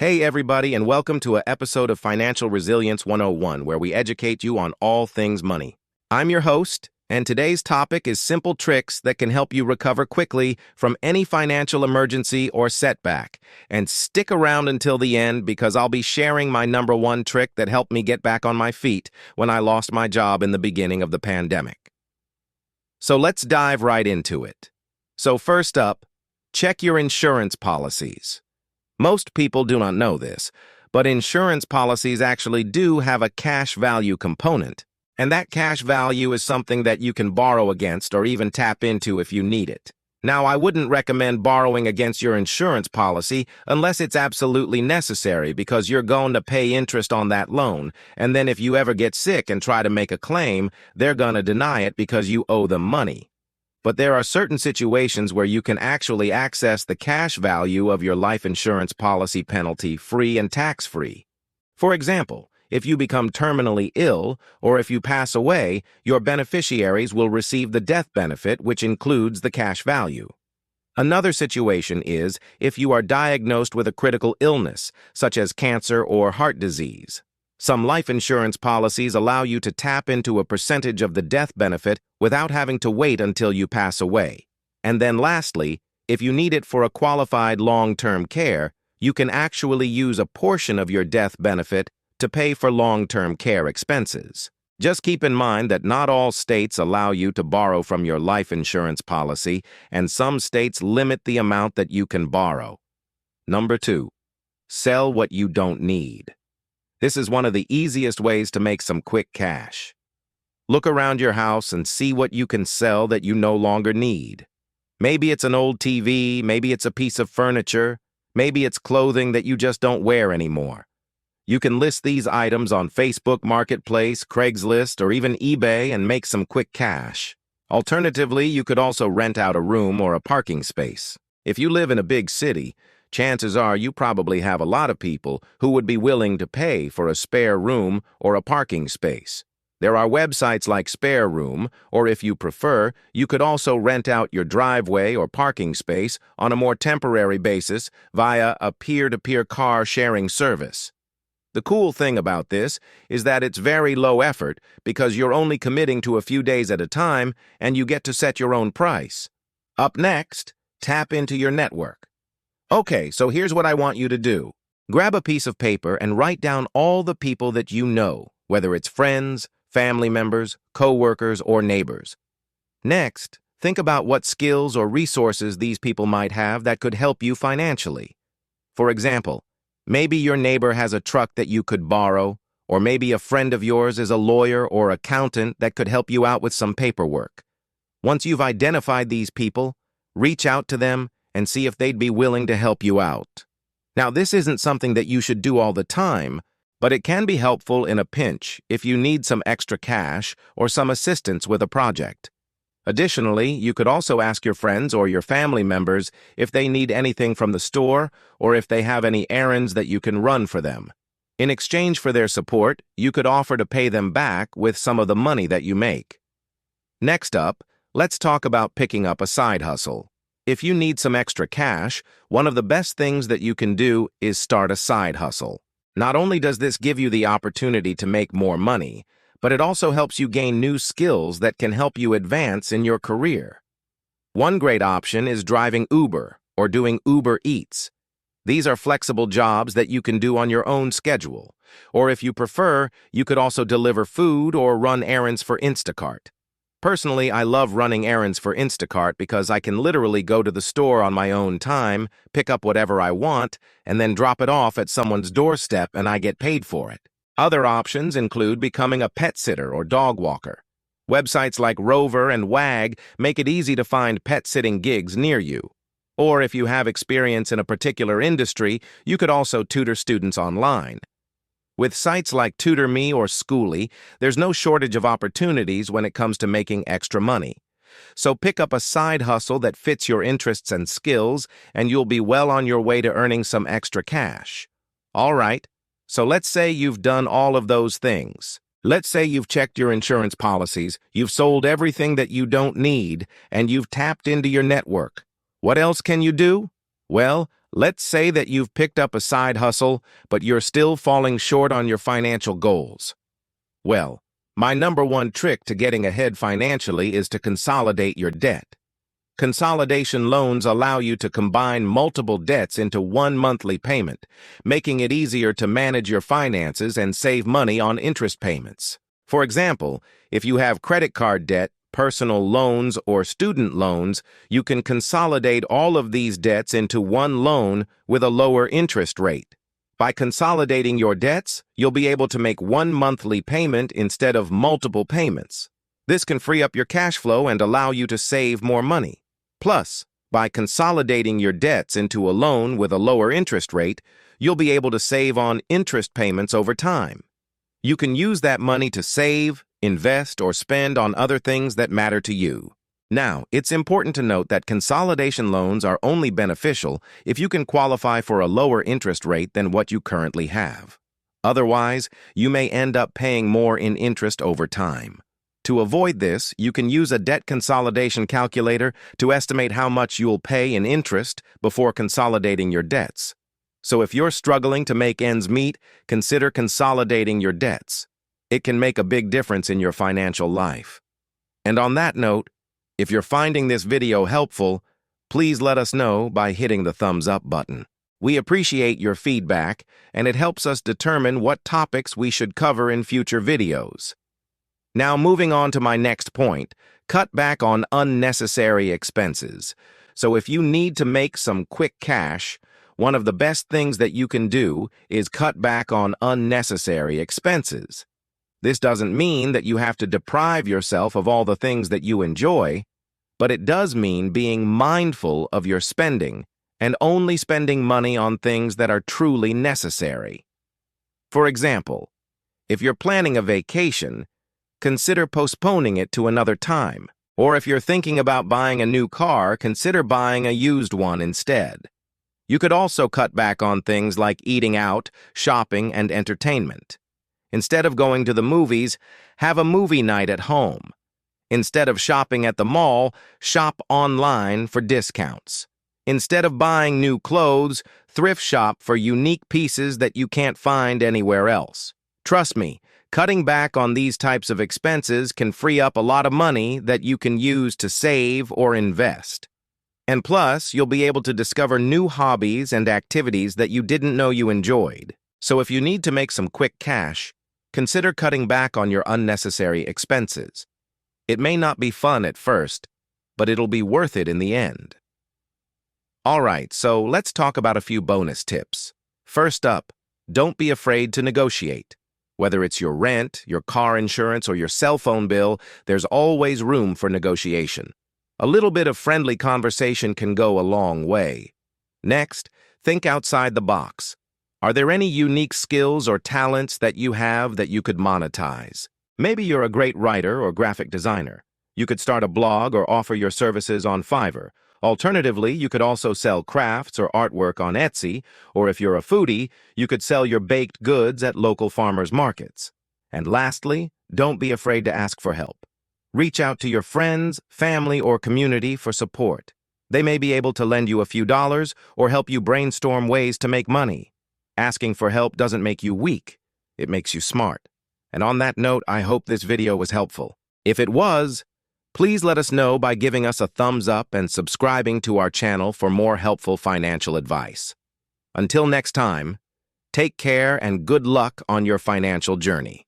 Hey everybody, and welcome to an episode of Financial Resilience 101, where we educate you on all things money. I'm your host, and today's topic is simple tricks that can help you recover quickly from any financial emergency or setback. And stick around until the end because I'll be sharing my number one trick that helped me get back on my feet when I lost my job in the beginning of the pandemic. So let's dive right into it. So first up, check your insurance policies. Most people do not know this, but insurance policies actually do have a cash value component, and that cash value is something that you can borrow against or even tap into if you need it. Now, I wouldn't recommend borrowing against your insurance policy unless it's absolutely necessary because you're going to pay interest on that loan, and then if you ever get sick and try to make a claim, they're going to deny it because you owe them money. But there are certain situations where you can actually access the cash value of your life insurance policy penalty-free and tax-free. For example, if you become terminally ill or if you pass away, your beneficiaries will receive the death benefit, which includes the cash value. Another situation is if you are diagnosed with a critical illness, such as cancer or heart disease. Some life insurance policies allow you to tap into a percentage of the death benefit without having to wait until you pass away. And then lastly, if you need it for a qualified long-term care, you can actually use a portion of your death benefit to pay for long-term care expenses. Just keep in mind that not all states allow you to borrow from your life insurance policy, and some states limit the amount that you can borrow. Number 2, sell what you don't need. This is one of the easiest ways to make some quick cash. Look around your house and see what you can sell that you no longer need. Maybe it's an old TV, maybe it's a piece of furniture, maybe it's clothing that you just don't wear anymore. You can list these items on Facebook Marketplace, Craigslist, or even eBay and make some quick cash. Alternatively, you could also rent out a room or a parking space. If you live in a big city, chances are you probably have a lot of people who would be willing to pay for a spare room or a parking space. There are websites like Spare Room, or if you prefer, you could also rent out your driveway or parking space on a more temporary basis via a peer-to-peer car sharing service. The cool thing about this is that it's very low effort because you're only committing to a few days at a time and you get to set your own price. Up next, tap into your network. Okay, so here's what I want you to do. Grab a piece of paper and write down all the people that you know, whether it's friends, family members, co-workers, or neighbors. Next, think about what skills or resources these people might have that could help you financially. For example, maybe your neighbor has a truck that you could borrow, or maybe a friend of yours is a lawyer or accountant that could help you out with some paperwork. Once you've identified these people, reach out to them and see if they'd be willing to help you out. Now, this isn't something that you should do all the time, but it can be helpful in a pinch if you need some extra cash or some assistance with a project. Additionally, you could also ask your friends or your family members if they need anything from the store or if they have any errands that you can run for them. In exchange for their support, you could offer to pay them back with some of the money that you make. Next up, let's talk about picking up a side hustle. If you need some extra cash, one of the best things that you can do is start a side hustle. Not only does this give you the opportunity to make more money, but it also helps you gain new skills that can help you advance in your career. One great option is driving Uber or doing Uber Eats. These are flexible jobs that you can do on your own schedule. Or if you prefer, you could also deliver food or run errands for Instacart. Personally, I love running errands for Instacart because I can literally go to the store on my own time, pick up whatever I want, and then drop it off at someone's doorstep and I get paid for it. Other options include becoming a pet sitter or dog walker. Websites like Rover and Wag make it easy to find pet sitting gigs near you. Or if you have experience in a particular industry, you could also tutor students online. With sites like TutorMe or Schooly, there's no shortage of opportunities when it comes to making extra money. So pick up a side hustle that fits your interests and skills, and you'll be well on your way to earning some extra cash. All right, so let's say you've done all of those things. Let's say you've checked your insurance policies, you've sold everything that you don't need, and you've tapped into your network. What else can you do? Well, Let's say that you've picked up a side hustle, but you're still falling short on your financial goals. Well, my number one trick to getting ahead financially is to consolidate your debt. Consolidation loans allow you to combine multiple debts into one monthly payment, making it easier to manage your finances and save money on interest payments. For example, if you have credit card debt, personal loans, or student loans, you can consolidate all of these debts into one loan with a lower interest rate. By consolidating your debts, you'll be able to make one monthly payment instead of multiple payments. This can free up your cash flow and allow you to save more money. Plus, by consolidating your debts into a loan with a lower interest rate, you'll be able to save on interest payments over time. You can use that money to save, invest, or spend on other things that matter to you. Now, it's important to note that consolidation loans are only beneficial if you can qualify for a lower interest rate than what you currently have. Otherwise, you may end up paying more in interest over time. To avoid this, you can use a debt consolidation calculator to estimate how much you'll pay in interest before consolidating your debts. So if you're struggling to make ends meet, consider consolidating your debts. It can make a big difference in your financial life. And on that note, if you're finding this video helpful, please let us know by hitting the thumbs up button. We appreciate your feedback, and it helps us determine what topics we should cover in future videos. Now, moving on to my next point, cut back on unnecessary expenses. So if you need to make some quick cash, one of the best things that you can do is cut back on unnecessary expenses. This doesn't mean that you have to deprive yourself of all the things that you enjoy, but it does mean being mindful of your spending and only spending money on things that are truly necessary. For example, if you're planning a vacation, consider postponing it to another time. Or if you're thinking about buying a new car, consider buying a used one instead. You could also cut back on things like eating out, shopping, and entertainment. Instead of going to the movies, have a movie night at home. Instead of shopping at the mall, shop online for discounts. Instead of buying new clothes, thrift shop for unique pieces that you can't find anywhere else. Trust me, cutting back on these types of expenses can free up a lot of money that you can use to save or invest. And plus, you'll be able to discover new hobbies and activities that you didn't know you enjoyed. So if you need to make some quick cash, consider cutting back on your unnecessary expenses. It may not be fun at first, but it'll be worth it in the end. Alright, so let's talk about a few bonus tips. First up, don't be afraid to negotiate. Whether it's your rent, your car insurance, or your cell phone bill, there's always room for negotiation. A little bit of friendly conversation can go a long way. Next, think outside the box. Are there any unique skills or talents that you have that you could monetize? Maybe you're a great writer or graphic designer. You could start a blog or offer your services on Fiverr. Alternatively, you could also sell crafts or artwork on Etsy, or if you're a foodie, you could sell your baked goods at local farmers markets. And lastly, don't be afraid to ask for help. Reach out to your friends, family, or community for support. They may be able to lend you a few dollars or help you brainstorm ways to make money. Asking for help doesn't make you weak. It makes you smart. And on that note, I hope this video was helpful. If it was, please let us know by giving us a thumbs up and subscribing to our channel for more helpful financial advice. Until next time, take care and good luck on your financial journey.